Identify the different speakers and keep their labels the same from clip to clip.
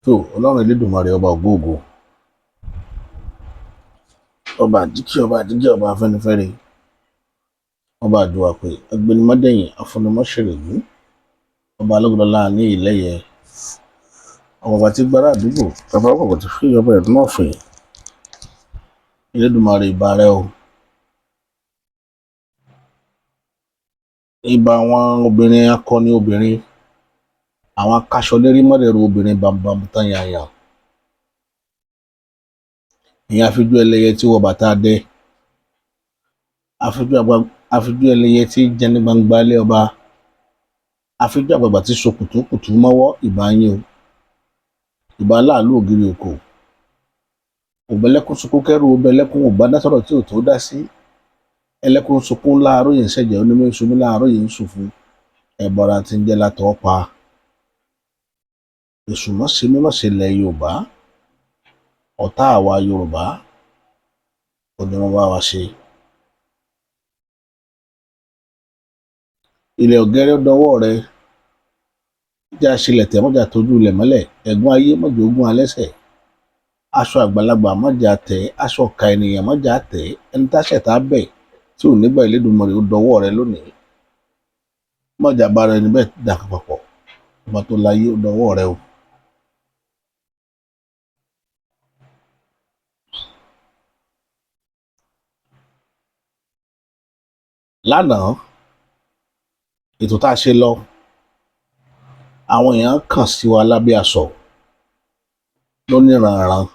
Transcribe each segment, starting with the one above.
Speaker 1: tó ọlọ́run elédùnmarè ọba ògbóògo ọba àjíkí ọba àjíjẹ́ ọba afẹ́nifẹ́re ọba àdùwàpè agbẹnimọ́dẹ̀yìn afúnimọ́ṣẹ̀rẹ̀gún ọba alógunlọ́lá ní ìlẹ́yẹ ọba tí gbára àdúgbò bàbá ọkọ̀ tí fi ọba ẹ̀dùn náà fè elédùnmarè ìbà rẹ o. ìbà àwọn obìnrin akọni obìnrin àwọn akaṣọlérí mọ́dẹ̀rù obìnrin bàbàmù tán yàyà ìyẹn àfijú ẹlẹ́yẹ tí wọ bàtà dé àfijú ẹlẹ́yẹ tí jẹni gbangba ilé ọba àfijú àgbàgbà tí so kùtùkùtù mọ́wọ́ ìbà yín o. ìbà aláàlú ògiri òkò òbẹ̀lẹ́kún sunkún kẹ́rù òbẹ̀lẹ́kún òbá dásọ̀rọ̀ tí ò tó dá sí ẹlẹ́kún sunkún láàárọ̀ yìí ń ṣẹ̀jẹ̀ onímọ̀ ìṣubú láàárọ̀ yìí ń sùn fún ẹ̀bọ̀ra tí ń jẹ́ látọ̀ pa èṣù mọ́ṣe mímọ́ṣe ilẹ̀ Yorùbá ọ̀tá àwa Yorùbá ò ní wọ́n bá wa ṣe. ilẹ̀ ọ̀gẹ́rẹ́ dọwọ́ rẹ jẹ́ àṣìlẹ̀ tẹ̀ mọ́jà tójú ilẹ̀ mọ́lẹ̀ ẹ̀gún ayé mọ́jà ogún alẹ́sẹ̀ aṣọ àgbàlagbà mọ́jà tẹ̀ aṣọ ọ̀ka ènìyàn mọ́jà tẹ̀ ẹni táṣẹ̀ tá bẹ̀ tí ò nígbà Elédùmarè ó dọwọ́ rẹ lónìí mọ́jà bá rẹ níbẹ̀ dàkọ̀ papọ̀ ọba tó láyé ó dọwọ́ rẹ o. lánàá ètò tá a ṣe lọ àwọn èèyàn kàn sí wa lábẹ́ aṣọ lóníranran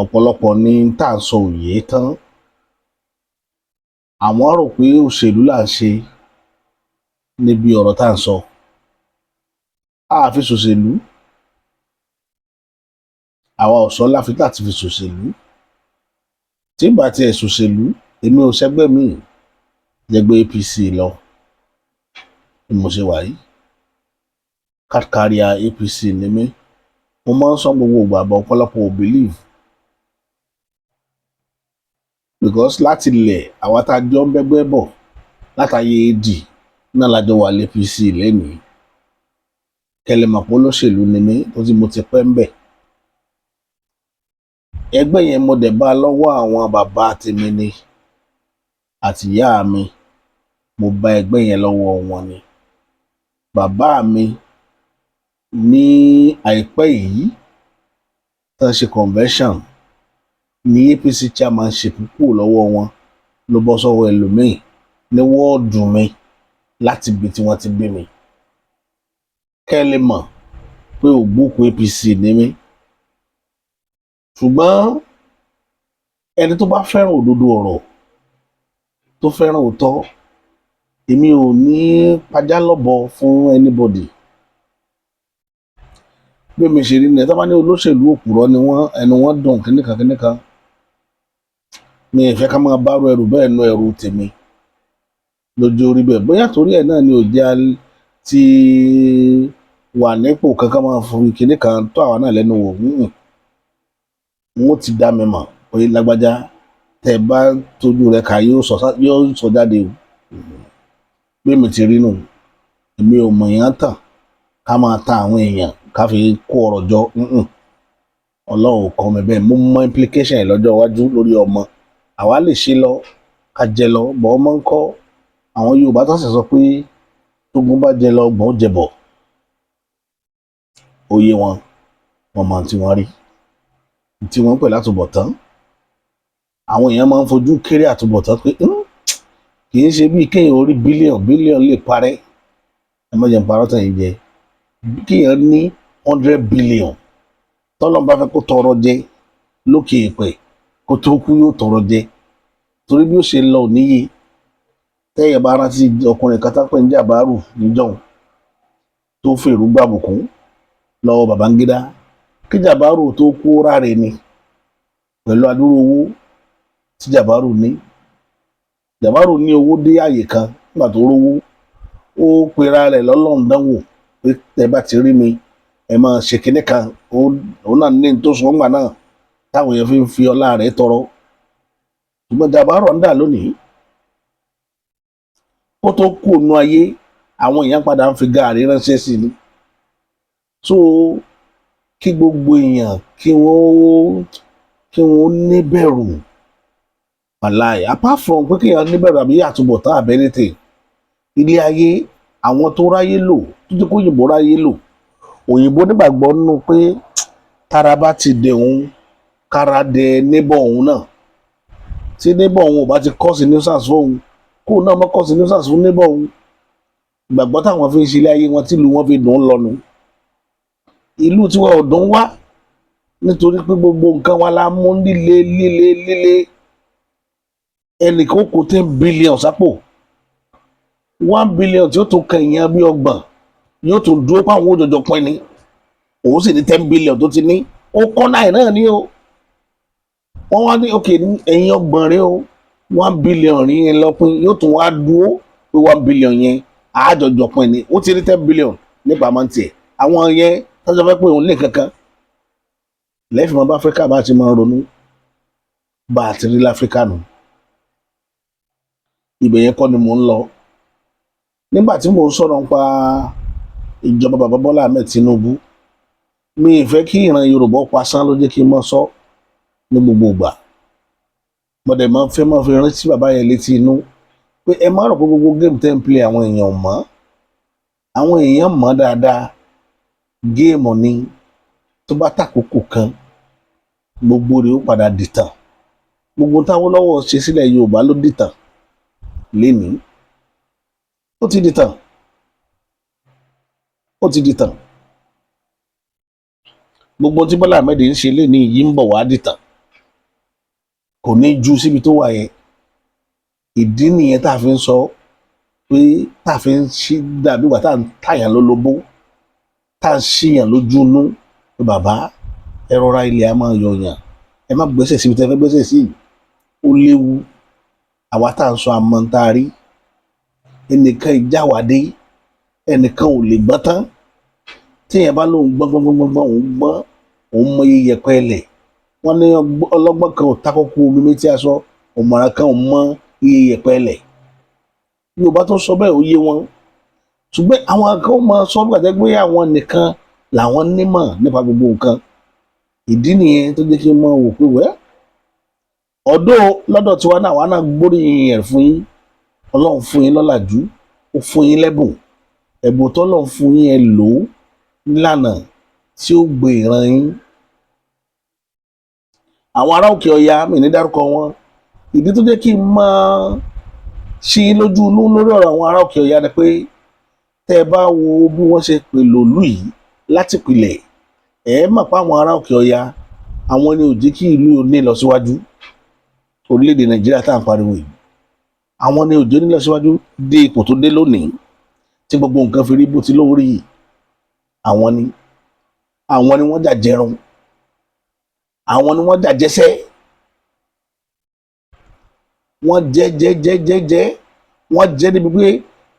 Speaker 1: ọ̀pọ̀lọpọ̀ ní tá à ń sọ òye tán àwọn rò pé òṣèlú là ń ṣe níbi ọ̀rọ̀ tá à ń sọ a fi ṣòṣèlú àwa ọ̀sọ́ láfi láti fi ṣòṣèlú tí bá tiẹ̀ ṣòṣèlú èmi ò ṣẹgbẹ́ mi jẹgbẹ́ APC lọ bí mo ṣe wà yìí káàkiri APC ni mí mo máa ń sọ gbogbo ìgbà àbọ̀ ọ̀pọ̀lọpọ̀ ò believe because láti ilẹ̀ àwa tá a jọ ń bẹ́gbẹ́ bọ̀ látàyè AD náà lájọ wà lé APC lẹ́nìí kẹlẹ́mọ̀pọ̀ olóṣèlú ni mí tó ti mo ti pẹ́ ń bẹ̀ ẹgbẹ́ yẹn mo dẹ̀ bá lọ́wọ́ àwọn bàbá tèmi ni àti ìyá mi mo bá ẹgbẹ́ yẹn lọ́wọ́ wọn ni bàbá mi ní àìpẹ́ yìí tó ń ṣe convention ní APC chairmanship kúrò lọ́wọ́ wọn ló bọ́ sọ́wọ́ ẹlòmíì ní wọ́ọ̀dù mi láti ibi tí wọ́n ti bí mi kẹ́ lè mọ̀ pé ògbókù APC ni mí ṣùgbọ́n ẹni tó bá fẹ́ràn òdodo ọ̀rọ̀ tó fẹ́ràn òótọ́ èmi ò ní pajá lọ́bọ fún anybody bí mi ṣe rí ni tó bá ní olóṣèlú òpùrọ́ ni wọ́n ẹnu wọn dùn kíníkan mi ì fẹ́ ká máa bárò ẹrù bẹ́ẹ̀ nu ẹrù tèmi lójú orí bẹ́ẹ̀ bóyá torí ẹ̀ náà ni ò jẹ́ ti wà nípò kankan máa fún kíníkan tó àwa náà lẹ́nu wò wọ́n ti dá mi mọ̀ pé lágbájá tẹ́ bá tójú rẹ̀ ká yóò sọ jáde o bí mi ti rí nù èmi ò mọ̀ yẹn tàn ká máa ta àwọn èèyàn ká fi kó ọ̀rọ̀ jọ ọlọ́run kọ́ mi bẹ́ẹ̀ mo mọ implication ẹ̀ lọ́jọ́ iwájú lórí ọmọ àwa lè ṣe lọ ká jẹ lọ bọ́ ọmọ ń kọ́ àwọn Yorùbá tó sì sọ pé tógun bá jẹ lọ gbọ́n jẹ bọ̀ òye wọn mọ tí wọ́n rí tí wọ́n pè látúbọ̀tán àwọn èèyàn máa ń fojú kéré àtúbọ̀tán pé kì í ṣe bíi kéèyàn orí bílíọ̀n lè parẹ́ ẹ má jẹ́ n parọ́ tàn yín jẹ kéèyàn ní 100 billion tọ́lọ́n bá fẹ́ kó tọrọ jẹ lókè èèpẹ̀ kó tó kú yóò tọrọ jẹ torí bí ó ṣe lọ níye tẹ́yẹ̀ bá rántí ọkùnrin kan tá pè ní Jàbárù níjọ́un tó fèrú gbàbùkún lọ́wọ́ Babangida kí Jàbárù tó kú ráre ni pẹ̀lú adúrú owó tí Jàbárù ní owó dé àyè kan nígbà tó rówó ó pera rẹ̀ lọ́lọ́run dánwò pé tẹ́ bá ti rí mi ẹ máa ṣe kinní kan òun náà ní tó sọ ńgbà náà táwọn èèyàn fi ọlá rẹ̀ tọrọ ṣùgbọ́n Jàbárù ń dà lónìí kó tó kú ònú ayé àwọn èèyàn padà ń fi gààrí ránṣẹ́ sí ni so kí gbogbo èèyàn kí wọ́n níbẹ̀rù wàláì apart from pé kéèyàn níbẹ̀rù àbí àtúbọ̀tán àbẹ́nítì ilé ayé àwọn tó ráyé lò tó jẹ́ kó òyìnbó ráyé lò òyìnbó nígbàgbọ́ nínú pé tára bá ti dẹ òun kára dẹ neighbor òun náà tí neighbor òun ò bá ti cause nuisance fóun kóun náà má cause nuisance fún neighbor òun ìgbàgbọ́ táwọn fi ń ṣe ilé ayé wọn tí ìlú wọn fi dùn ún lọ́nu ìlú tiwa ò dùn wá nítorí pé gbogbo nǹkan wa la mú líle ẹnìkan kó 10 billion sápò 1 billion tí ó tún kan èèyàn bí 30 yóò tún dúró páwọn òjòjò pin ni òun sì ní 10 billion tó ti ní ó kọ́ náà ní o wọ́n wá ní òkè ẹ̀yìn 30 rẹ o 1 billion rí yẹn lọ́pin yóò tún wá dúró pé 1 billion yẹn àájọjọ pin ni ó ti rí 10 billion nípa máa ń tiẹ̀ àwọn yẹn tọ́jọ́ fẹ́ pé òun lè kankan lẹ́fì mọ́ bá áfíríkà bá ti máa ronú bá a ti rí láfíríkà nù ibẹ̀ yẹn kọ́ ni mò ń lọ nígbà tí mò ń sọ̀rọ̀ nípa ìjọba bàbá Bọ́lá Ahmed Tinubu mi ì fẹ́ kí ìran Yorùbá pasán ló jẹ́ kí n mọ́ sọ ní gbogbo ìgbà mo dẹ̀ máa fẹ́ máa fi rántí bàbá yẹn létí inú pé ẹ má rò pé gbogbo géèmù tẹ́ ń play àwọn èèyàn mọ́ àwọn èèyàn mọ́ dáadáa géèmù ni tó bá tàkókò kan gbogbo rẹ̀ ó padà dìtàn gbogbo táwọn lọ́wọ́ ṣe sílẹ̀ Yorùbá ló dìtàn lénìí ó ti dìtàn gbogbo tí Bọ́lá Ahmed ń ṣe lénìí yìí ń bọ̀ wá dìtàn kò ní ju síbi tó wà yẹn ìdí nìyẹn tá a fi ń sọ pé tá a fi ń ṣí dàbí ìgbà tá a ń tàyàn lólobó tá a ń ṣíyàn lójú inú pé bàbá ẹ rọra ilẹ̀ a máa yọyàn ẹ má gbẹ́sẹ̀ síbi tẹ́ fẹ́ gbẹ́sẹ̀ sí ó léwu àwa tá à ń sọ àmọ́ntari ẹnìkan ìjáwádé ẹnìkan ò lè gbọ́n tán tíyẹn bá lóun gbọ́n òun mọ iye yẹpẹ́ lẹ̀ wọ́n ní ọlọ́gbọ́n kan ò takọ́kọ́ omi méjì aṣọ òmùràn kan ò mọ iye yẹpẹ́ lẹ̀ Yorùbá tó sọ bẹ́ẹ̀ ó yé wọn ṣùgbọ́n àwọn kan máa sọ bí àtẹ́gbé àwọn nìkan làwọn nímọ̀ nípa gbogbo nǹkan ìdí nìyẹn tó jẹ́ kí n máa wò pé wẹ́ ọ̀dọ́ lọ́dọ̀ tiwa náà wà náà gbóríyìn ẹ̀ fún yín Ọlọ́run fún yín lọ́làjú ó fún yín lẹ́bùn ẹ̀bùn tọ́lọ́run fún yín ẹ lò ó nílànà tí ó gbé ìran yín àwọn ará Òkè Ọya mi ní dárúkọ wọn ìdí tó jẹ́ kí n máa ṣí lójú inú lórí ọ̀rọ̀ àwọn ará Òkè Ọya ni pé tẹ́ ẹ bá wo bí wọ́n ṣe pèlò ìlú yìí láti pilẹ̀ ẹ mọ̀ pé àwọn ará Òkè Ọya àwọn ni ò jẹ́ kí ìlú ní ìlọsíwájú orílẹ̀-èdè Nàìjíríà tá à ń pariwo yìí àwọn ni ò jẹ́ ní ìlọsíwájú dé ipò tó dé lónìí tí gbogbo nǹkan fi rí bó ti lórí yìí àwọn ni wọ́n jàjẹrun àwọn ni wọ́n jàjẹsẹ́ wọ́n jẹ́ wọ́n jẹ́ níbi pé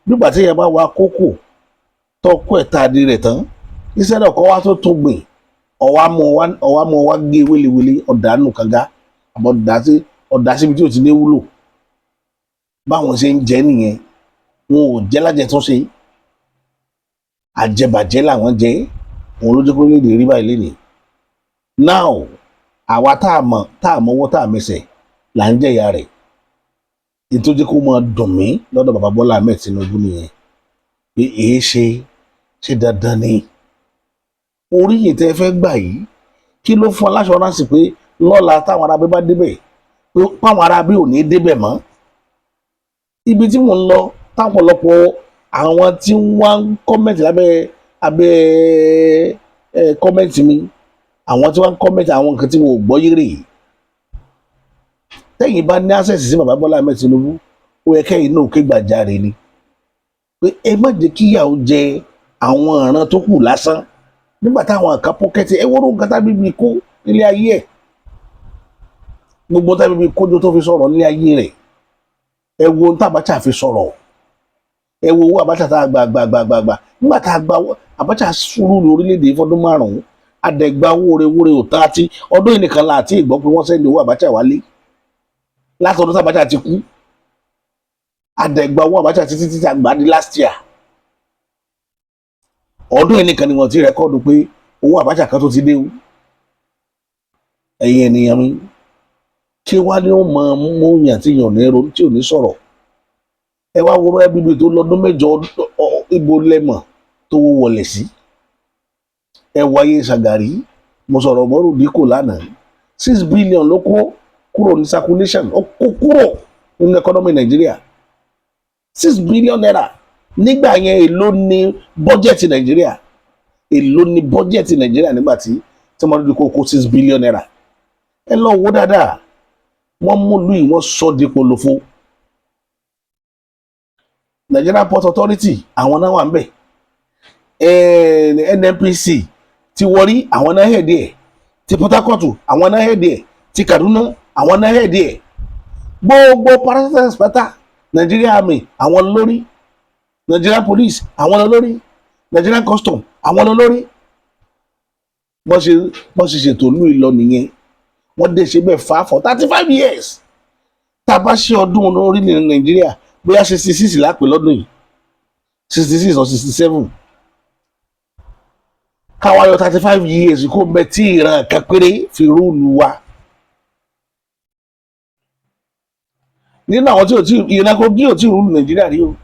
Speaker 1: nígbà tí èèyàn bá wa kókò tọ́kù ẹ̀ta àdí rẹ̀ tán iṣẹ́ náà kọ́ wá tó tún gbìn ọ̀wá mọ̀ wá gé wéléwélé ọ̀dàánù kànga àbọ̀ ọ̀dà síbi tí ò ti ní wúlò báwọn ṣe ń jẹ́ nìyẹn wọn ò jẹ́ lájẹ tó ṣe àjẹbàjẹ́ làwọn jẹ́ òun ló jẹ́ kó léde rí báyìí lénìí now àwa tá a mọwọ́ tá a mẹsẹ̀ là ń jẹ̀yà rẹ̀ ètò jẹ́ kó máa dùn mí lọ́dọ̀ bàbá Bọ́lá Ahmed Tinubu nìyẹn pé èé ṣe dandan ni oríyìn tẹ́ fẹ́ gbà yìí kí ló fún aláṣọránsì pé lọ́la táwọn arábí bá débẹ̀ pé páwọn arábí ò ní débẹ̀ mọ́ ibi tí mò ń lọ táwọn ọ̀pọ̀lọpọ̀ àwọn tí wọ́n ń kọ́mẹ̀tì abẹ́ kọ́mẹ̀tì mi àwọn tí wọ́n ń kọ́mẹ̀tì àwọn nǹkan tí wọn ò gbọ́ yéré yìí tẹ́yìn bá ní access sí bàbá Bọ́lá Ahmed Tinubu ó yẹ kẹ́yìn náà ké gbàjarè ni pé ẹ má jẹ́ kíyàwó jẹ àwọn ọ̀ràn tó kù lásán nígbà táwọn àkàn pọ́kẹ́tì ẹ wọ́n nǹkan tábí bíi kó nílé ayé ẹ̀ gbogbo tábí bíi kójú tó fi sọ̀rọ̀ nílé ayé rẹ̀ ẹ wo ohun tí Abacha fi sọ̀rọ̀ ẹ wo owó Abacha tá a gbà nígbà tá a gba Abacha sùúrù lórílẹ̀‐èdè fọdún 5 àdẹ̀gbà wóore òtá àti ọdún ìnìkan láti ìgbọ́ pé wọ́n sẹ́ni owó Abacha wálé látọdún tí Abacha ti kú àdẹ̀gbà owó Abacha títí àgbà di last year ọdún ẹnìkan ni wọ́n ti rẹ́kọ́ọ̀dù pé owó Abacha kan tó ti dé o. Ẹ̀yin ènìyàn mi, kí wá ní ó mọ mú yàn tí yàn ní ronú tí ò ní sọ̀rọ̀. Ẹ wá wo ẹbí tó lọ́dún mẹ́jọ ibo lẹ́mọ̀ tó wọlé sí. Ẹ wáyé Ṣàgàrí, mo sọ̀rọ̀ mọ́rù díkò lánàá, 6 billion ló kó kúrò ní circulation, ó kó kúrò nínú economy Nàìjíríà. 6 billion naira. Nígbà yẹn èló ní bọ́jẹ̀tì Nàìjíríà, èló ní bọ́jẹ̀tì Nàìjíríà nígbà tí wọ́n dúdú kó 6 billion naira. Ẹ lọ wo dáadáa, wọ́n mú ìlú yìí wọ́n sọ di polówó. Nigeria Port Authority àwọn náà wà ń bẹ̀. NNPC ti Warri àwọn náà hẹ̀dí ẹ̀, ti Port Harcourt àwọn náà hẹ̀dí ẹ̀, ti Kaduna àwọn náà hẹ̀dí ẹ̀. Gbogbo parasitic inspector Nigeria Army àwọn lórí, Nigerian Police àwọn lórí, Nigerian Custom àwọn lórí. Bọ́n ṣe ṣètò ìlú ìlọ nìyẹn. Wọ́n dé ṣe bẹ́ẹ̀ fà for 35 years. Tá a bá ṣe ọdún orí ní Nàìjíríà bóyá 66 lápè lọ́dún yìí, 66 or 67. Káwá yọ 35 years kó bẹ tí ìran kan péré fi rúùlù wa. Nínú àwọn tí ò tí ìran Kogi ò tí rúùlù Nàìjíríà rí o.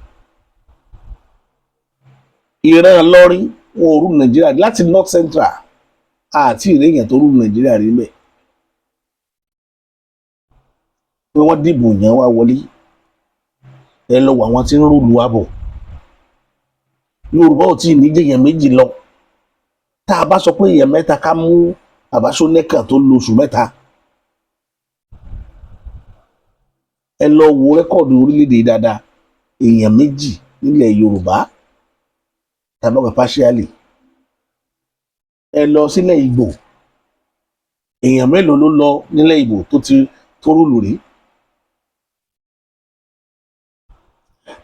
Speaker 1: Ìran Ìlọrin wọn ò rúùlù Nàìjíríà láti North Central àti ìrẹ́yìn tó rúùlù Nàìjíríà rí mẹ́. Pé wọ́n dìbò yàn wá wọlé. Ẹ lọ wọ àwọn tí ń rúùlù wa bọ̀. Yorùbá ò tí ì ní jẹ́ èèyàn méjì lọ. Tá a bá sọ pé èèyàn mẹ́ta ká mú Àbáṣónẹ́kàn tó lo oṣù mẹ́ta. Ẹ lọ wo rẹ́kọ̀dù orílẹ̀-èdè dáadáa, èèyàn méjì nílẹ̀ Yorùbá tàbí ọ̀gá partially. Ẹ lọ sílẹ̀ Ìgbò, èèyàn mélòó ló lọ nílẹ̀ Ìgbò tó rúùlù rí.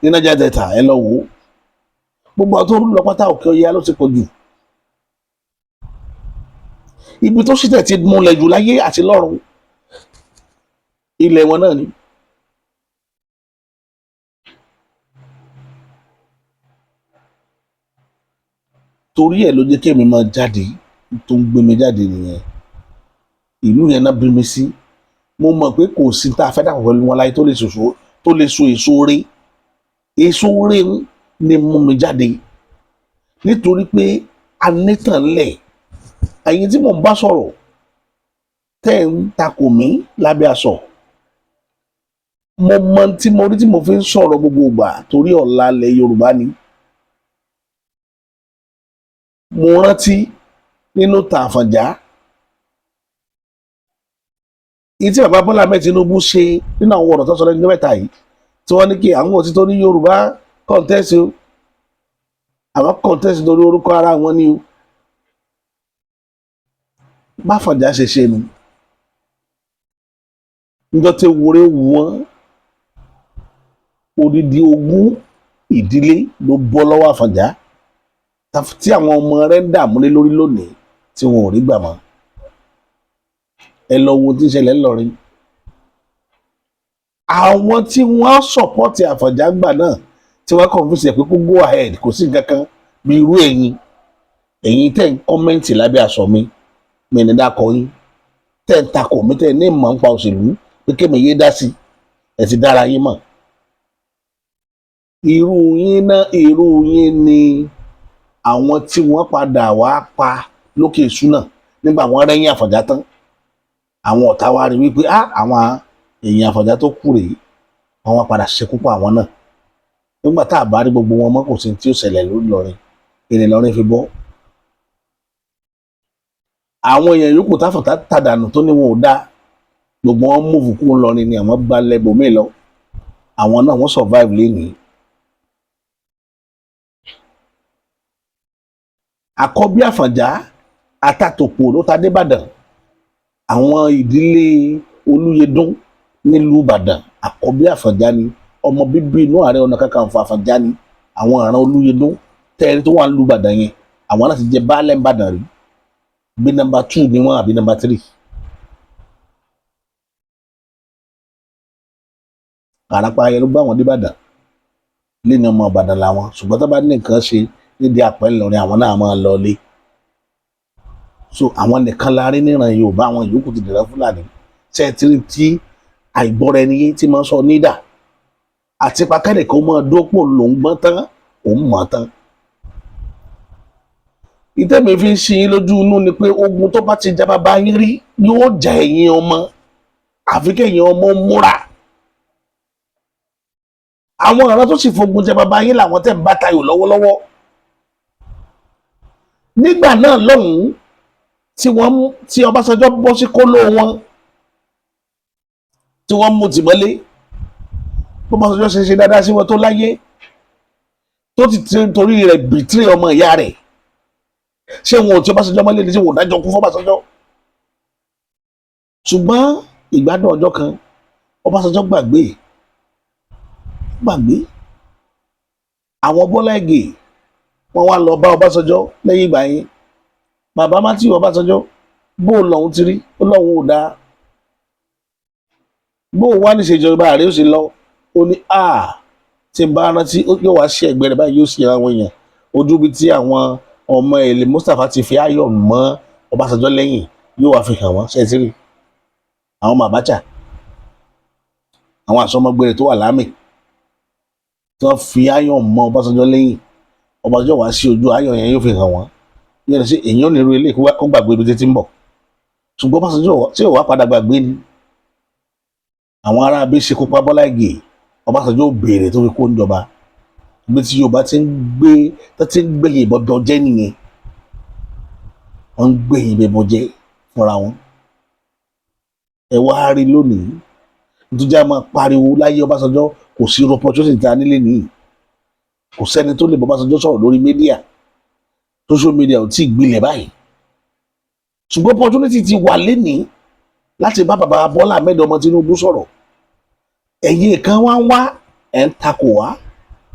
Speaker 1: Ní Niger Delta ẹ lọ wò ó, gbogbo àwọn tó rúùlù pátá Òkè Ọya ló ti pọ̀ jù. Ibi tó sì tẹ̀ ti múlẹ̀ jù láyé àti lọ́run ilẹ̀ wọn náà ni. Torí ẹ̀ ló jẹ́ kí èmi máa jáde, tó ń gbé mi jáde nìyẹn. Ìlú yẹn náà bí mi sí. Mo mọ̀ pé kò sí tá a fẹ́ dàpọ̀ pẹ̀lú wọn láyé tó lè so èso rẹ̀. Èso rẹ̀ ni mú mi jáde. Nítorí pé a nítàn lẹ̀. Ẹ̀yin tí mò ń bá sọ̀rọ̀ tẹ́ ń takò mí lábẹ́ aṣọ. Mo mọ tí mo rí tí mo fi ń sọ̀rọ̀ gbogbo ìgbà torí ọ̀la ilẹ̀ Yorùbá ni. Mo rántí nínú ìtàn Àfọ̀njá èyí tí bàbá Bọ́lá Ahmed Tinubu ṣe nínú àwọn ọ̀rọ̀ tó sọ lẹ́nu mẹ́ta yìí, tí wọ́n ní kí àwọn òtítọ́ ní Yorùbá contest o, àwọn contest lórí orúkọ ara wọn ni o. Bá Àfọ̀njá ṣe ṣe nu. Níjọ́ tí ewúrẹ́ wọn odidi 20 ìdílé ló bọ́ lọ́wọ́ Àfọ̀njá tí àwọn ọmọ rẹ̀ ń dààmú lé lórí lónìí tí wọn ò rí gbà mọ́. Ẹ lọ wo tí ń ṣẹlẹ̀ ńlọrin. Àwọn tí wọ́n sọ̀pọ̀tì Àfọ̀njá gbà náà tí wọ́n convince ẹ̀ pé kó go ahead kò sí nǹkan kan bí irú ẹ̀yin tẹ̀ ń kọ́mẹ́ǹtì lábẹ́ aṣọ mi ní dákọ̀ yín, tẹ̀ ń takò mí tẹ̀ ní ìmọ̀ nípa òṣèlú pé kémi yé dá sí ẹ̀ ti dára yín mọ̀. Irú yín ni àwọn tí wọ́n padà wá pa lókè ìṣúná nígbà wọ́n rẹ́yìn Àfọ̀njá tán. Àwọn ọ̀tá wa rí wípé àwọn èèyàn Àfọ̀njá tó kù rèé, wọ́n wá padà ṣekú pa àwọn náà. Nígbà tá a bá rí gbogbo wọn mọ́ kò sí tí ó ṣẹlẹ̀ lórí Ìlọrin, èrè Ìlọrin fi bọ́. Àwọn èèyàn yòókù táfọ̀tá tàdánù tó ní wọn ò dá, gbogbo wọn múùfù kú ńlọrin ni àwọn bá lẹ́bòmíì lọ. Àwọn náà wọ́n survive lénìí. Àkọ́bí Àfọ̀njá àtàtòpò ló ta dé Ìbàdàn. Àwọn ìdílé Olúyẹdùn nílùú Ìbàdàn, àkọ́bí Àfọ̀njá ni, ọmọ bíbí inú Ààrẹ Ọ̀nà Kakanfò Àfọ̀njá ni. Àwọn ìran Olúyẹdùn tẹ́ẹ̀rí tó wà nílùú Ìbàdàn yẹn, àwọn láti jẹ baálẹ̀ Ìbàdàn rí. Bí number 2 ni wọ́n àbí number 3. Àràpá ayẹ ló gbá wọn dé Ìbàdàn. Lé ní ọmọ Ìbàdàn làwọn, ṣùgbọ́n tó bá ní nǹkan ṣe nídìí àpẹ́ ńlọrin àwọn náà máa lọ lé so àwọn nìkan la rí níran Yorùbá àwọn yòókù ti dìran Fúlàní ṣẹ́ẹ̀tìrì tí àìgbọ́ra ẹni yé tí máa ń sọ nídà àti pàkẹ́lẹ̀ kó máa dópò lòún gbọ́n tán òun mọ̀ tán. ìtẹ́mi fi ń ṣe lójú inú ni pé ogun tó bá ti já bàbá yín rí yóò já ẹ̀yin ọmọ àfi kẹ́yìn ọmọ múra. àwọn ọ̀rọ̀ tó sì fogun já bàbá yín làwọn tẹ̀ ń bá tayò lọ́wọ́lọ́wọ́. nígbà náà lọ́hùn-ún tí Ọbásanjọ́ bọ́ sí kóló wọn tí wọ́n mú tìmọ́lé Ọbásanjọ́ ṣe dáadáa sí wọn tó láyé tó ti torí rẹ̀ bìtírì ọmọ ìyá rẹ̀ ṣé wọn ò tí Ọbásanjọ́ mọ́lé ní tí wọn ò dájọ́ kú fún Ọbásanjọ́. ṣùgbọ́n ìgbádùn ọjọ́ kan Ọbásanjọ́ gbàgbé àwọn Bọ́lá Ìgè wọ́n wá lọ bá Ọbásanjọ́ lẹ́yìn ìgbà yẹn bàbá Matthew Ọbásanjọ́ bó lọ́hún ti rí ó lọ́hún ò dáa bó wá ní ìṣèjọba rẹ̀ ó sì lọ ó ní tí n bá rántí yóò wá sí ẹgbẹ́ rẹ̀ báyìí yóò sì àwọn èèyàn ojú bíi tí àwọn ọmọ èlé Mustapha ti fi ayọ̀ mọ́ Ọbásanjọ́ lẹ́yìn yóò wá fi hàn wọ́n ṣẹ́tìrì àwọn Abacha àwọn àsọmọgbèrè tó wà lámì tí wọ́n fi ayọ̀ mọ́ Ọbásanjọ́ lẹ́yìn Ọbásanjọ́ wá sí ojú ayọ̀ yẹn yóò fi hàn wọ́n yẹn ní sí èèyàn nírú ilé kó gbàgbé ibi tí ń bọ̀ ṣùgbọ́n Ọbásanjọ́ tí ò wá padà gbàgbé ni àwọn ará abẹ́ ṣekú pa Bọ́lá Ìgè Ọbásanjọ́ béèrè tó fi kó ń jọba ibi tí Yorùbá ti ń gbé ìbọn dọjẹ́ nìyẹn wọ́n ń gbé ìbọn jẹ́ fúnra wọn. ẹ wá rí lónìí nítorí a máa pariwo láyé Ọbásanjọ́ kò sí opportunity ta nílé nìyí kò sẹ́ni tó lè bọ́ Ọbásanjọ́ sọ̀rọ̀ lórí mídíà social media ò tí ì gbilẹ̀ báyìí ṣùgbọ́n opportunity ti wà lénìí láti bá bàbá Bọ́lá Ahmed ọmọ Tinubu sọ̀rọ̀ ẹ̀yin kan wá ń wá ẹ̀ ń takò wá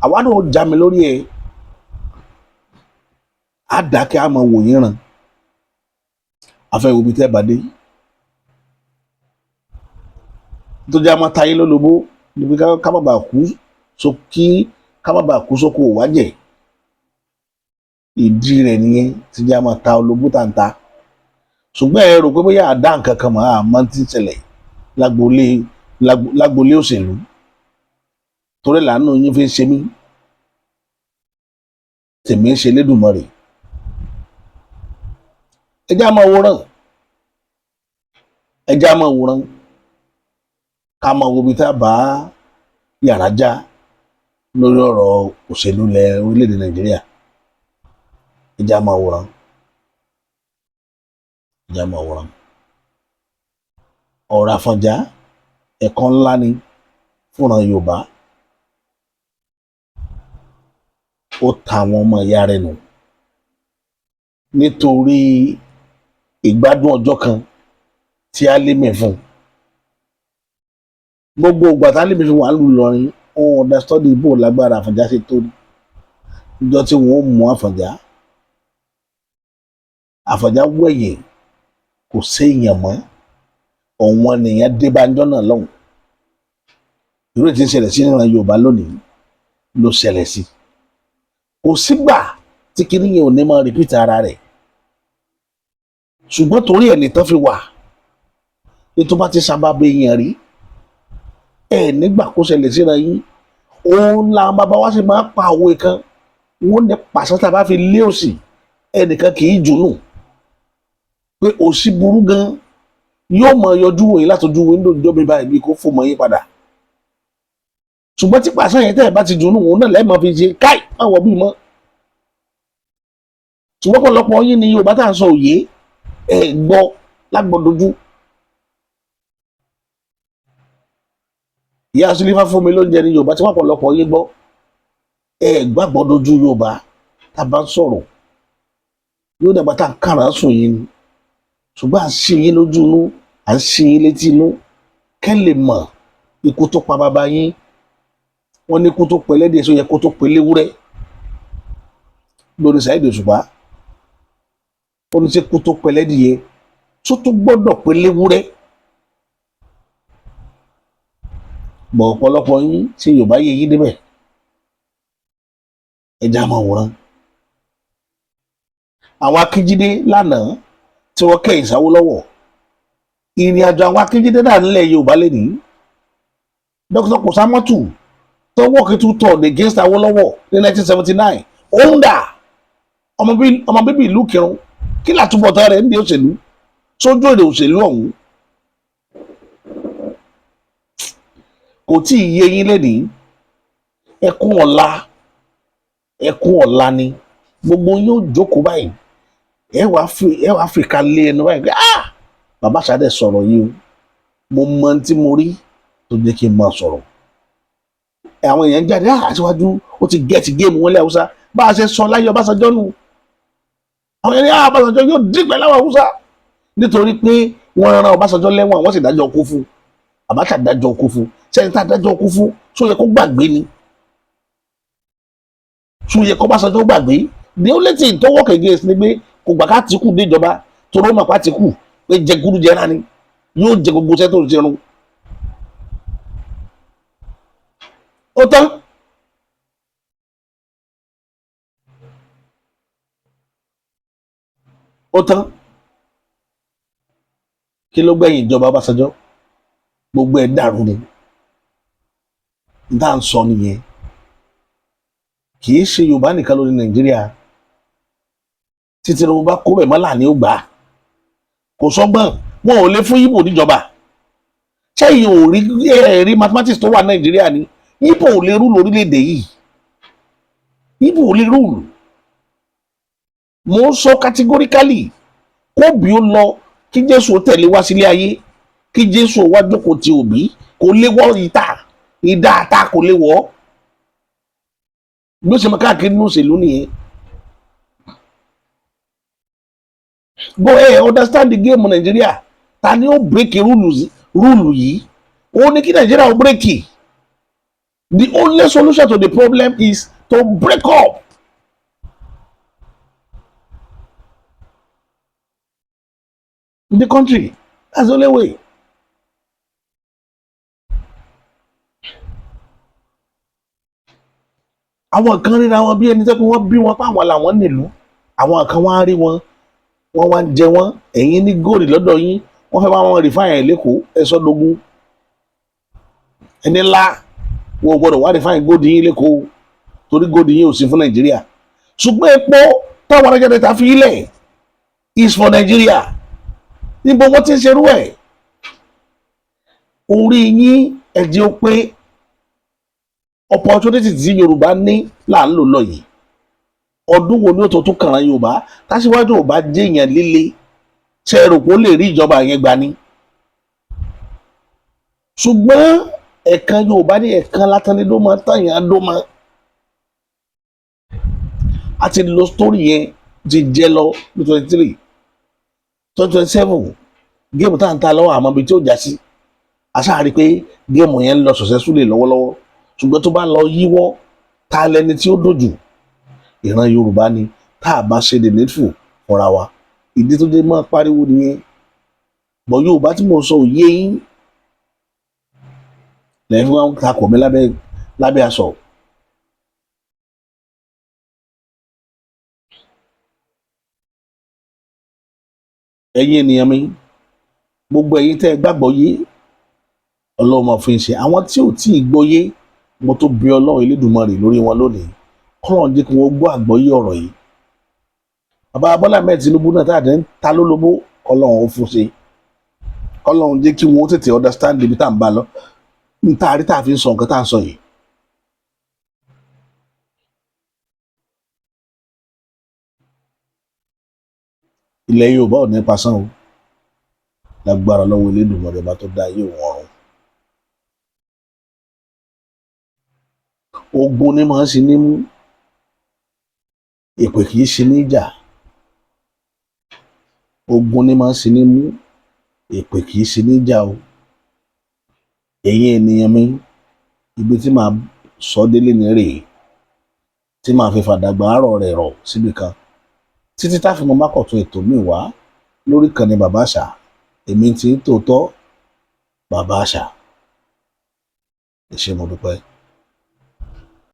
Speaker 1: àwa náà já mi lórí ẹ̀ á dákẹ́ á máa wò yín ràn afẹ́ wo bí tẹ́ bá dé tó jẹ́ àmọ́ táyé lólobó níbi ká má bàa kú sókí ká má bàa kú sóko òwájẹ̀ ìdí rẹ̀ nìyẹn tí jẹ́ àmọ́ ta olobó tàǹtà ṣùgbọ́n ẹ rò pé bóyá àdá nǹkan kan mọ́ àmọ́ tí ń ṣẹlẹ̀ lágboolé òṣèlú torí làánú yín fi ń ṣe mí tèmi ń ṣe lédùmarè ẹjẹ́ àmọ́ wòran ká máa wo ibi tá a bá yàrá já lórí ọ̀rọ̀ òṣèlú orílẹ̀-èdè Nàìjíríà ẹjẹ́ àmọ́ wòran ọ̀rọ̀ Àfọ̀njá ẹ̀kọ́ ńlá ni fúnra Yorùbá ó ta àwọn ọmọ ìyá rẹ̀ nù nítorí ìgbádùn ọjọ́ kan tí Álímì fún gbogbo ìgbà tí Álímì fún wà ń lù lọrin ohun ọ̀dà stọ́dì ìbò lágbára Àfọ̀njá ṣe tó níjọ tí wọ́n ó mú Àfọ̀njá wẹ̀yìn kò séèyàn mọ́ ọ̀wọ́n nìyẹn débánjọ́ náà lọ́hùn irú ètí ń ṣẹlẹ̀ sí ìran Yorùbá lónìí ló ṣẹlẹ̀ sí kò sígbà tí kinní yẹn ò ní máa rìpítà ara rẹ̀ ṣùgbọ́n torí ẹ̀ nìtàn fi wà ètò bá ti sábàbí yẹn rí ẹ̀ nígbà kó ṣẹlẹ̀ síra yín òun làwọn bàbá wa sì máa pa òwe kan wọ́n ní pàṣẹ tá a bá fi lé òsì ẹnìkan kì í jùnú pé òsì burú gan yóò máa yọjú wòye látọjú wíńdò ìjọba ìbá ìbí kó fò mọ́ yín padà ṣùgbọ́n tí pàṣẹ yẹn tẹ́ ẹ̀ bá ti jùnú òun náà lẹ́ẹ̀mọ́ fi ṣe káì má wọ bí mọ́ ṣùgbọ́n pọ̀lọpọ̀ yín ni Yorùbá tá à ń sọ òye ẹ̀ gbọ́ lágbọ́dojú ìyá Sílífà fún mi lóúnjẹ ní Yorùbá tí wọ́n pọ̀lọpọ̀ yín gbọ́ ẹ̀ gbàgbọ́dojú Yorùbá tá a bá ń sọ̀rọ̀ yóò dàgbà tá à ń kàrà sùn yín ni ṣùgbọ́n à ń ṣe yín lójú inú à ń ṣe yín létí inú kẹ́ lè mọ̀ ikú tó pa bàbá yín wọ́n ní ikú tó pẹ́ lẹ́dẹ̀ẹ́ sọ yẹ kó tó pẹ́ léwúrẹ́ lórí Saheed Òṣùpá ó ní ṣe kó tó pẹ́ lẹ́dẹ̀ẹ́ tó tún gbọ́dọ̀ pẹ́ léwúrẹ́ bọ̀ ọ̀pọ̀lọpọ̀ yín ṣe Yorùbá yé yín débẹ̀ ẹja máa wòran àwọn Akíjídé lánàá tí wọ́n kẹ́yìn s'Awólọ́wọ̀, ìrìn àjò àwọn Akíjídé náà nílẹ̀ Yorùbá lè ní Dr. Kòsámọ́tù tó wọ́ọ̀kì tún tọ̀ against Awólọ́wọ̀ ní 1979 òun dà ọmọ bíbí ìlú Ìkìrun, kí làtúbọ̀tán rẹ̀ ní òṣèlú, sójú èrè òṣèlú ọ̀hún kò tí ì yé yín lẹ́nìí. ẹkún ọ̀la ni gbogbo yóò jókòó báyìí, ẹ wàá fi ká lé ẹnu báyìí pé bàbá Ṣadé sọ̀rọ̀ yìí o, mo mọ tí mo rí tó jẹ́ kí n máa sọ̀rọ̀. àwọn èèyàn jáde àtiwájú ó ti gẹ́ẹ̀tì géèmù wọn lé Haúsá bá a ṣe sọ láyé Ọbásanjọ́ nù. àwọn èèyàn ní Ọbásanjọ́ yóò dígbẹ́ láwọn Haúsá nítorí pé wọ́n ran Ọbásanjọ́ lẹ́wọ̀n, wọ́n sì dájọ́ kú fún Abacha, dájọ́ kú fún sẹ́yìn tá a dájọ́ kú fún tó yẹ kó gbàgbé ni, tó yẹ kó Ọbásanjọ́ gbàgbé. the only thing tó work against ni pé kò gbà ká Àtíkù déjọba tó rọ́ mọ̀ pa Àtíkù pé jẹgúdú jẹrá ni yóò jẹ gbogbo iṣẹ́ tó ń ṣerun. ó tán kí ló gbẹ̀yìn ìjọba Ọbásanjọ́? gbogbo ẹ̀ dàrú ni. dá ń sọ nìyẹn, kì í ṣe Yorùbá nìkan ló ní Nàìjíríà. tí Tinubu bá kó bẹ̀ mọ́là ni ó gbà á, kò sọ́gbọ́n, wọn ò lè fún Ìgbò níjọba. sẹ́yìn ò rí ẹ̀rí mathematics tó wà Nàìjíríà ni Ìgbò ò lè rúlù orílẹ̀-èdè yìí, Ìgbò ò lè rúlù. mo ń sọ categorically kó bí ó lọ kí Jésù tẹ̀lé wá sílé ayé, kí Jésù wá jókòó ti Òbí, kò lè wọ́ ìdá àtà kò lè wọ́. bí ó ṣe máa káàkiri nínú òṣèlú nìyẹn. go understand the game Nàìjíríà. ta ni ó break rúùlù yìí? ó ní kí Nàìjíríà ó break. the only solution to the problem is to break up. the country, that's the only way. àwọn kan ríra wọn bí ẹni tó pé wọ́n bí wọn páwọn làwọn nílùú, àwọn kan wá rí wọn, wọ́n wá ń jẹ wọ́n. ẹ̀yin ní góòlì lọ́dọ̀ yín, wọ́n fẹ́ bá wọn rìfáìn ẹ̀ lẹ́kọ̀ọ́ ẹ̀sọ́ dogun. ẹni ńlá wọn ò gbọ́dọ̀ wá rìfáìn góòdì yín lẹ́kọ̀ọ́ torí góòdì yín ò sí fún Nàìjíríà. ṣùgbọ́n epo táwọn arájọ́ ta fi ilẹ̀ is for Nàìjíríà. níbo wọ́n ti ń ṣerú ẹ̀? orí yín ẹ̀jẹ̀ ó pé opportunity tí Yorùbá ní là ń lò lọ yìí. ọdún wo ni ó tó tún kàrán Yorùbá tásíwájú ò bá jẹ́ èèyàn líle? ṣe é rò pé ó lè rí ìjọba yẹn gbà ní? ṣùgbọ́n ẹ̀kan Yorùbá ní ẹ̀kan látàní ló máa tàyàn ló máa. a ti lo story yẹn ti jẹ lọ ní 23 2027 géèmù tá à ń ta lọ́wọ́ àmọ́ ibi tí ó já sí. aṣáárí pé géèmù yẹn ń lọ successfully lọ́wọ́lọ́wọ́, ṣùgbọ́n tó bá lọ yíwọ́, ta lẹni tí ó dojú? ìran Yorùbá ni. tá a bá ṣe the needful fúnra wa, ìdí tó dé máa pariwo nìyẹn. bọ̀ Yorùbá tí mo sọ òye yín lẹ́yìn fún wọn takò mí lábẹ́ aṣọ. ẹ̀yin ènìyàn mi, gbogbo ẹ̀yin tẹ́ ẹ gbàgbọ́ yé Ọlọ́run máa fi ń ṣe. àwọn tí ò tí ì gbọ́ yé, mo tó bí Ọlọ́run Elédùmarè lórí wọn lónìí, kọ́lọ́run jẹ́ kí wọ́n gbọ́ àgbọ́yé ọ̀rọ̀ yìí. bàbá Bọ́lá Ahmed Tinubu náà tá à dé ń ta lólobó, kọ́lọ́run ó fún ṣe. kọ́lọ́run jẹ́ kí wọ́n tètè understand ibi tá à ń bá lọ, ń tá a rí tá a fi ń sọ nǹkan tá à ń sọ yìí. ilẹ̀ Yorùbá ò ní pasán o, lágbára lọ́wọ́ Elédùmarè bá tó dá ayé òun ọ̀run. ogun ni máa ń ṣe ní mú, èpè kì í ṣe ní ìjà. ogun ni máa ń ṣe ní mú, èpè kì í ṣe ní ìjà o. ẹ̀yin ènìyàn mi, ibi tí màá sọ délé ní rèé, tí màá fi fàdàgbà àárọ̀ rẹ̀ rọ̀ síbi kan títí táfi mọ mákọ̀tún ètò mi wá lórí ìkànnì Bàbá Àṣà. èmi tí ń tòótọ́ Bàbá Àṣà. ẹ ṣé mo dúpẹ́.